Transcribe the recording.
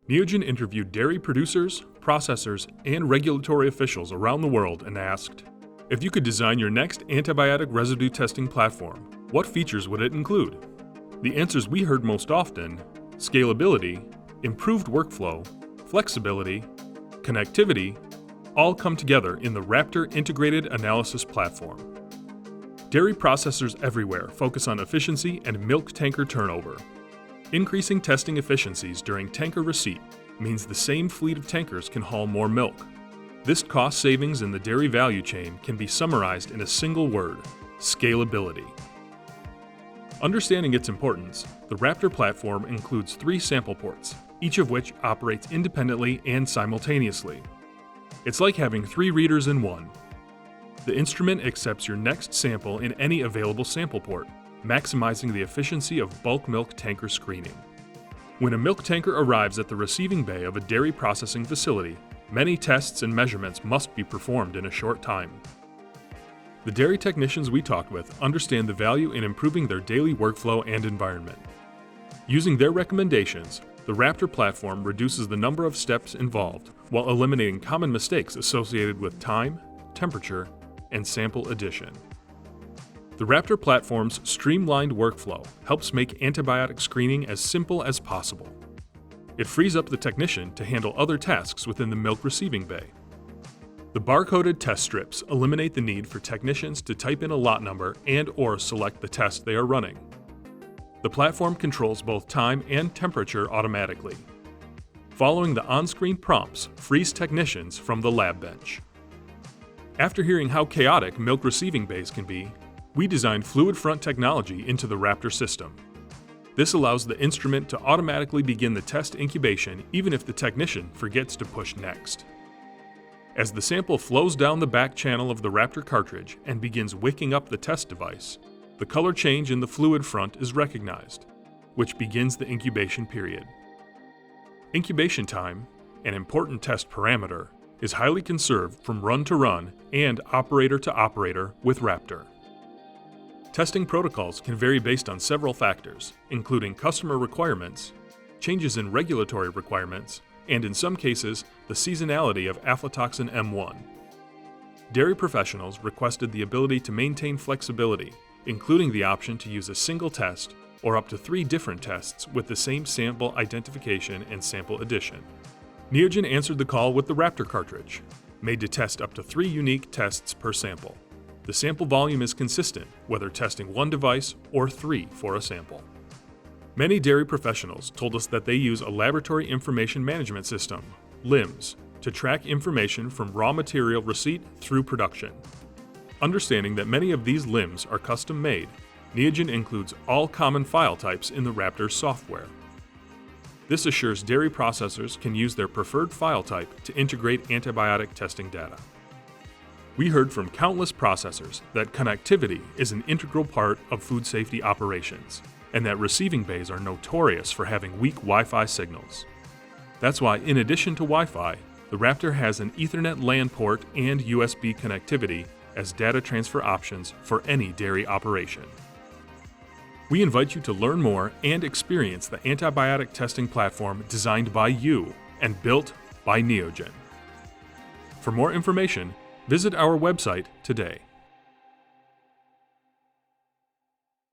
Neogen interviewed dairy producers, processors, and regulatory officials around the world and asked, if you could design your next antibiotic residue testing platform, what features would it include? The answers we heard most often: scalability, improved workflow, flexibility, connectivity, all come together in the Raptor Integrated Analysis Platform. Dairy processors everywhere focus on efficiency and milk tanker turnover. Increasing testing efficiencies during tanker receipt means the same fleet of tankers can haul more milk. This cost savings in the dairy value chain can be summarized in a single word: scalability. Understanding its importance, the Raptor platform includes 3 sample ports, each of which operates independently and simultaneously. It's like having 3 readers in one. The instrument accepts your next sample in any available sample port, maximizing the efficiency of bulk milk tanker screening. When a milk tanker arrives at the receiving bay of a dairy processing facility, many tests and measurements must be performed in a short time. The dairy technicians we talked with understand the value in improving their daily workflow and environment. Using their recommendations, the Raptor platform reduces the number of steps involved while eliminating common mistakes associated with time, temperature, and sample addition. The Raptor platform's streamlined workflow helps make antibiotic screening as simple as possible. It frees up the technician to handle other tasks within the milk receiving bay. The barcoded test strips eliminate the need for technicians to type in a lot number and/or select the test they are running. The platform controls both time and temperature automatically. Following the on-screen prompts frees technicians from the lab bench. After hearing how chaotic milk receiving bays can be, we designed fluid front technology into the Raptor system. This allows the instrument to automatically begin the test incubation even if the technician forgets to push next. As the sample flows down the back channel of the Raptor cartridge and begins wicking up the test device, the color change in the fluid front is recognized, which begins the incubation period. Incubation time, an important test parameter, is highly conserved from run to run and operator to operator with Raptor. Testing protocols can vary based on several factors, including customer requirements, changes in regulatory requirements, and in some cases, the seasonality of aflatoxin M1. Dairy professionals requested the ability to maintain flexibility, including the option to use a single test or up to 3 different tests with the same sample identification and sample addition. Neogen answered the call with the Raptor cartridge, made to test up to 3 unique tests per sample. The sample volume is consistent, whether testing 1 device or 3 for a sample. Many dairy professionals told us that they use a Laboratory Information Management System, LIMS, to track information from raw material receipt through production. Understanding that many of these LIMS are custom-made, Neogen includes all common file types in the Raptor software. This assures dairy processors can use their preferred file type to integrate antibiotic testing data. We heard from countless processors that connectivity is an integral part of food safety operations, and that receiving bays are notorious for having weak Wi-Fi signals. That's why, in addition to Wi-Fi, the Raptor has an Ethernet LAN port and USB connectivity as data transfer options for any dairy operation. We invite you to learn more and experience the antibiotic testing platform designed by you and built by Neogen. For more information, visit our website today.